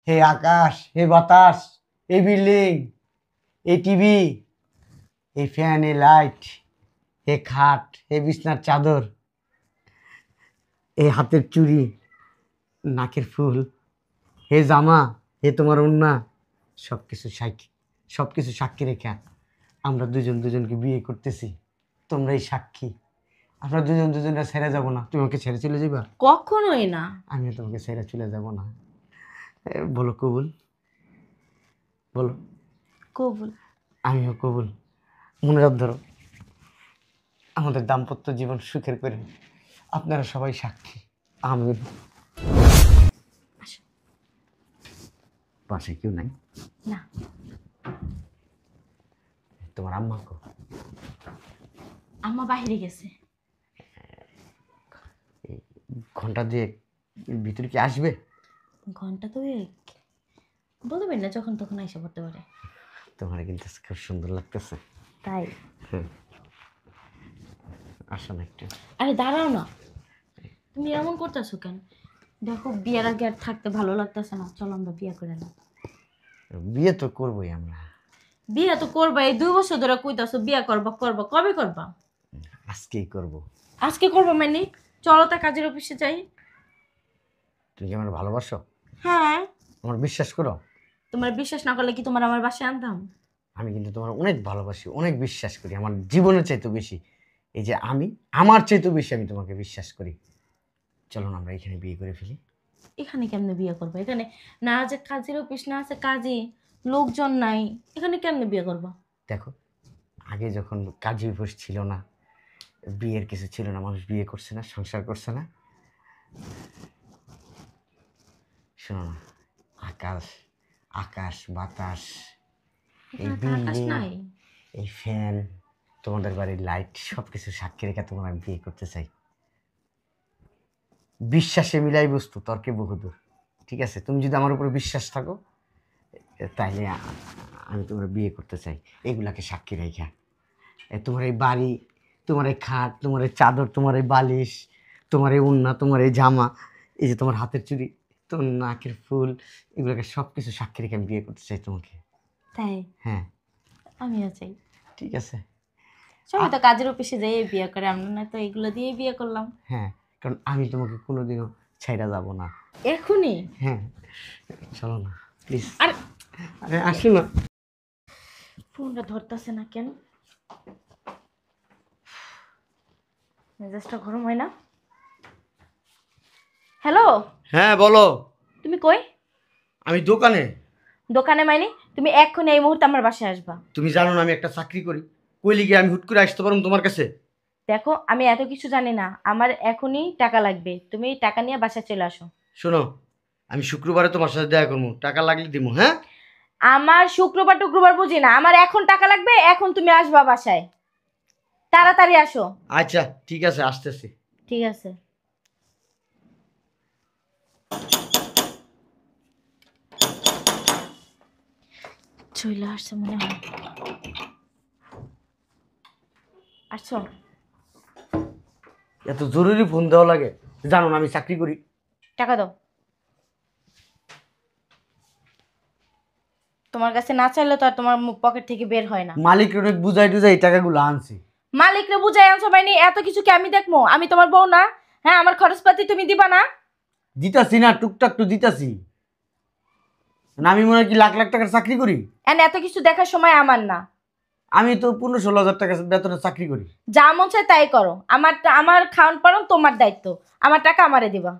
হে আকাশ, হে বাতাস, এই বিল্ডিং, এই টিভি, এই ফ্যান, এই লাইট, হে খাট, হে বিছনার চাদর, এই হাতের চুড়ি, নাকের ফুল, হে জামা, হে তোমার ওন্না, সব কিছু সাক্ষী রেখা আমরা দুজন দুজনকে বিয়ে করতেছি। তোমরাই সাক্ষী। আমরা দুজন দুজনরা ছেড়ে যাব না। তুমি আমাকে ছেড়ে চলে যাবা? কখনোই না। আমিও তোমাকে ছেড়ে চলে যাব না। বলো কবুল, বলো। কবুল। আমিও কবুল। মনে রাখ ধরো, আমাদের দাম্পত্য জীবন সুখের করে। আপনারা সবাই সাক্ষী। আমিন। আসো। পাশে কেউ নাই? না। তোমার আম্মা কো? আম্মা বাইরে গেছে। ঘন্টা দিয়ে ভিতরে কি আসবে? ঘন্টা তো বলতে পারি না, যখন তখন এসে পড়তে পারে। তোমার কিন্তু খুব সুন্দর লাগতেছে। তাই? হ্যাঁ, আসো না একটু। আরে দাঁড়াও না, তুমি এমন করতেছো কেন? দেখো বিয়ের আগে আর থাকতে ভালো লাগতেছে না, চলো আমরা বিয়ে করে নাও। বিয়ে তো করবোই আমরা। বিয়ে তো করবা, এই 2 বছর ধরে কইতাছো বিয়ে করবা করবা, কবে করবা? আজকেই করব। আজকে করবা মানে? চলো তা কাজের অফিসে যাই। তুমি কি আমার ভালোবাসো? হ্যাঁ। আমার বিশ্বাস করো? তোমার বিশ্বাস না করলে কি তোমার আমার বাসায় আনতাম? আমি কিন্তু তোমার অনেক ভালোবাসি, অনেক বিশ্বাস করি, আমার জীবনের চাইতে বেশি। এই যে আমার চাইতে বেশি আমি তোমাকে বিশ্বাস করি। চলো না আমরা এখানে বিয়ে করে ফেলি। এখানে কেমনে বিয়ে করবা? এখানে না যে কাজের অফিস, না আছে কাজে লোকজন নাই, এখানে কেমনে বিয়ে করবা? দেখো, আগে যখন কাজী অফিস ছিল না, বিয়ের কিছু ছিল না, মানুষ বিয়ে করছে না, সংসার করছে না। শোনো না, আকাশ, আকাশ বাতাস, এই এখানে তো আকাশ বিল্ডিং, নাই। এই ফ্যান, তোমাদের বাড়ির লাইট, সব কিছু সাক্ষী রেখে তোমার আমি বিয়ে করতে চাই। বিশ্বাসে মিলাই বস্তু, তর্কে বহুদূর। ঠিক আছে, তুমি যদি আমার উপরে বিশ্বাস থাকো, তাইলে আমি তোমার বিয়ে করতে চাই। এগুলাকে সাক্ষী রেখা, তোমার এই বাড়ি, তোমার এই খাট, তোমার এই চাদর, তোমার এই বালিশ, তোমার এই ওড়না, তোমার এই জামা, এই যে তোমার হাতের চুড়ি, তোমার নাকের ফুল, এগুলোকে সব কিছু সাক্ষী রেখে আমি বিয়ে করতে চাই তোমাকে। তাই? হ্যাঁ। আমিও চাই। ঠিক আছে। সবাই তো কাজের অফিসে যাই বিয়ে করে, আমরা না তো এগুলো দিয়ে বিয়ে করলাম। হ্যাঁ, কারণ আমি তোমাকে কোনোদিনও ছাইড়া যাব না। এখনই? হ্যাঁ, চলো না প্লিজ। আর আরে আসো না। ফোনটা ধরতেছে না কেন? মেজাজটা গরম হয় না? হ্যালো। হ্যাঁ বলো। তুমি কই? আমি দোকানে। দোকানে মানে? তুমি এক্ষুনি এই মুহূর্তে আমার বাসায় আসবা। তুমি জানো না আমি একটা চাকরি করি, কইলি গিয়ে আমি হুট করে আসতে পারবো তোমার কাছে? দেখো আমি এত কিছু জানি না, আমার এখনই টাকা লাগবে, তুমি টাকা নিয়ে বাসায় চলে আসো। শোনো, আমি শুক্রবারে তোমার সাথে দেখা করবো, টাকা লাগলে দিবো। হ্যাঁ, আমার শুক্রবার টুক্রবার বুঝি না, আমার এখন টাকা লাগবে, এখন তুমি আসবা বাসায়, তাড়াতাড়ি আসো। আচ্ছা ঠিক আছে, আসতেছি। ঠিক আছে। চলে আসছে মনে হয়। আসছো? এত জরুরি ফোন দেওয়া লাগে? জানো না আমি চাকরি করি। টাকা দাও। তোমার কাছে না চাইলে তো আর তোমার পকেট থেকে বের হয় না। মালিক অনেক বুঝাই টুজাই এই টাকাগুলো আনছি। মালিকরে বুঝাই আনছো মানে? এত কিছু কি আমি দেখবো? আমি তোমার বউ না? হ্যাঁ, আমার খরচপাতি তুমি দিবা না? দিতাছি না, টুকটাক তো দিতাছি না। আমি মনে হয় কি লাখ লাখ টাকার চাকরি করি? এত কিছু দেখার সময় আমার না। আমি তো 15-16 হাজার টাকা বেতনের চাকরি করি। যা মন চায় তাই করো, আমার খাওয়ান পারন তোমার দায়িত্ব, আমার টাকা আমারে দিবা।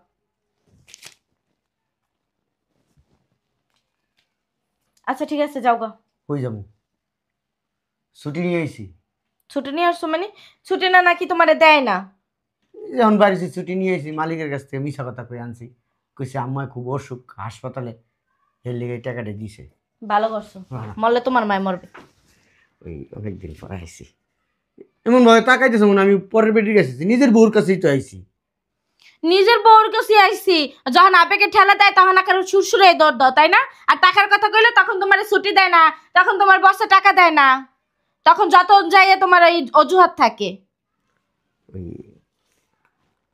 আচ্ছা ঠিক আছে, যাও গা। কই যাবো? ছুটি নিয়ে আইছি। ছুটি নিয়ে আসছো মানে? ছুটি না নাকি তোমারে দেয় না? যখন বাড়িতে ছুটি নিয়ে আইছি, মালিকের কাছ থেকে মিছা কথা কই আনছি। কইছে আম্মা খুব অসুখ, হাসপাতালে, এর লেগে এই টাকাটা দিছে। ভালো করছো, হ্যাঁ। মরলে তোমার মায় মরবে। ওই অনেকদিন পরে আইছি, এমন ভাবে তাকাইতেছে মনে হয় আমি পরের বেটির কাছে আইছি, নিজের বউর কাছেই তো আইছি। নিজের বউর কাছে আইছি, যখন আবেগে ঠেলা দেয় তখন আকার সুরসুরে দৌড় দাও, তাই না? আর টাকার কথা কইলে তখন তোমার ছুটি দেয় না, তখন তোমার বসে টাকা দেয় না, তখন যত যাইয়ে তোমার এই অজুহাত থাকে। ওই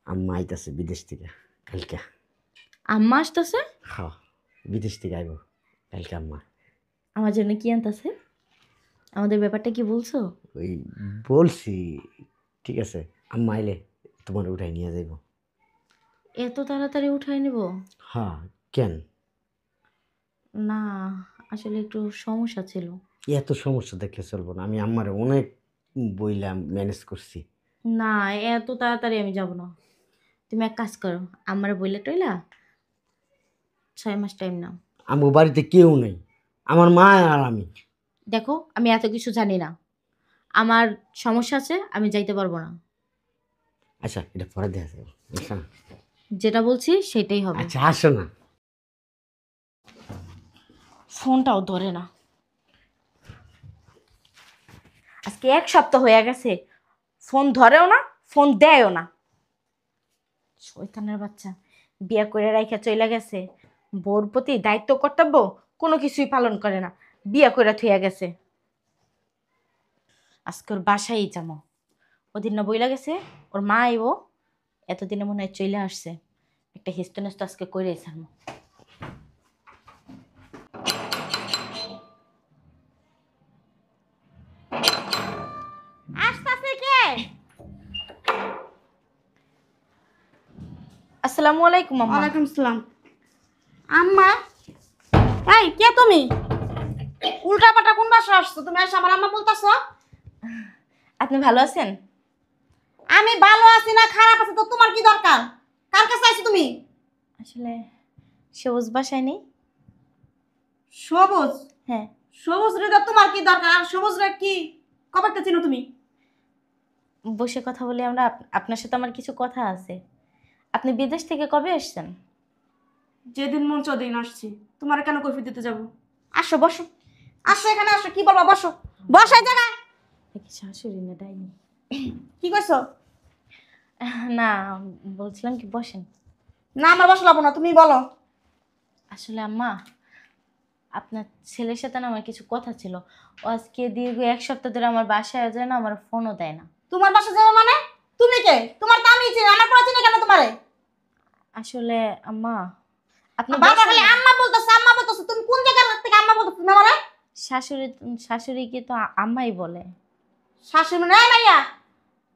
আম্মা আইতাছে বিদেশ থেকে কালকে। আম্মা আসতেছে? হ্যাঁ, বিদেশ থেকে আইব কালকে আম্মা। আমার জন্য কি আনতেছে? আমাদের ব্যাপারটা কি বলছো? ওই বলছি, ঠিক আছে, আম্মা আইলে তোমার উঠাই নিয়ে যাইব। এত তাড়াতাড়ি উঠাই নেব? হ্যাঁ, কেন? না, আসলে একটু সমস্যা ছিল। এত সমস্যা দেখলে চলবো না, আমি আম্মারে অনেক বইলাম, ম্যানেজ করছি। না, এত তাড়াতাড়ি আমি যাব না। তুমি এক কাজ করো, আমার বইলে টইলা 6 মাস টাইম নাও। আমার বাড়িতে কেউ নেই, আমার মা আর আমি। দেখো, আমি এত কিছু জানি না, আমার সমস্যা আছে, আমি যাইতে পারবো না। আচ্ছা, এটা পরে দেখা যাবে, আসো না। যেটা বলছি সেটাই হবে। আচ্ছা আসো না। ফোনটাও ধরে না। আজকে 1 সপ্তাহ হয়ে গেছে, ফোন ধরেও না, ফোন দেয়ও না। শয়তানের বাচ্চা, বিয়া করে রাইখা চইলা গেছে, বউর প্রতি দায়িত্ব কর্তব্য কোনো কিছুই পালন করে না, বিয়া করে থইয়া গেছে। আজকে ওর বাসায় যাবো, ওদিন না বইলা গেছে ওর মা আইব, এতদিনে মনে হয় চইলা আসছে, একটা হেস্তনেস্ত আজকে করে ছাড়বো। আসতাছে কে? আসসালামু আলাইকুম আম্মা। ওয়ালাইকুম সালাম। আম্মা, এই কে তুমি? উল্টা পাল্টা কোন বাসা আসছো তুমি? এসে আমার আম্মা বলতাছো? আপনি ভালো আছেন? আমি ভালো আছি না খারাপ আছি তো তোমার কি দরকার? কার কাছে আইছো তুমি? আসলে সবুজ বাসায় নেই। সবুজ? হ্যাঁ। সবুজ রে তো তোমার কি দরকার? আর সবুজ রে কি কবে থেকে চিনো তুমি? বসে কথা বলি আমরা, আপনার সাথে আমার কিছু কথা আছে। আপনি বিদেশ থেকে কবে আসছেন? যেদিন মন চদিন আসছি। তোমার কেন কৈফিয়ত দিতে যাব? আসো বসো। আসো এখানে আসো, কি বলবা বসো। বসাই জায়গায়। দেখি শাশুড়ি না ডাইনি। কি কইছো? না, বলছিলাম কি বসেন। না আমার বসা লাগবো না, তুমি বলো। আসলে আম্মা, আপনার ছেলের সাথে না আমার কিছু কথা ছিল। ও আজকে দীর্ঘ 1 সপ্তাহ ধরে আমার বাসায় যায় না, আমার ফোনও দেয় না। তোমার বাসা যাবে মানে? তুমি কে? তোমার তো আমি চিনি, আমার পড়া চিনি কেন তোমারে? আসলে আম্মা, আপনি বাবা বসেন খালি না। আম্মা বলতেছে আম্মা বলতেছে, তুমি কোন জায়গা থেকে আম্মা বলতেছ না মানে? শাশুড়ি, শাশুড়িকে তো আম্মাই বলে। শাশুড়ি মানে এই মাইয়া,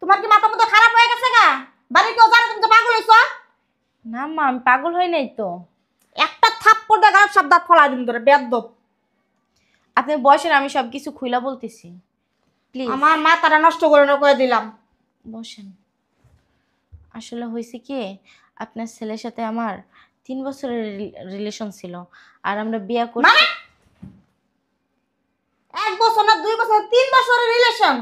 তোমার কি মাথা মতো খারাপ হয়ে গেছে গা? বাড়ি কেউ জানে তুমি তো পাগল হইছো? না আম্মা, আমি পাগল হই নাই তো। একটা থাপ্পড় দিয়ে গাল সব দাঁত ফলাই দিন ধরে বেয়াদব। আপনি বসেন, আমি সব কিছু খুইলা বলতেছি, প্লিজ। আমার মাথাটা নষ্ট করে না করে দিলাম। বসেন। আসলে হয়েছে কি, আপনার ছেলের সাথে আমার 3 বছরের রিলেশন ছিল, আর আমরা বিয়ে করছি। মানে 1 বছর না 2 বছর, 3 বছরের রিলেশন?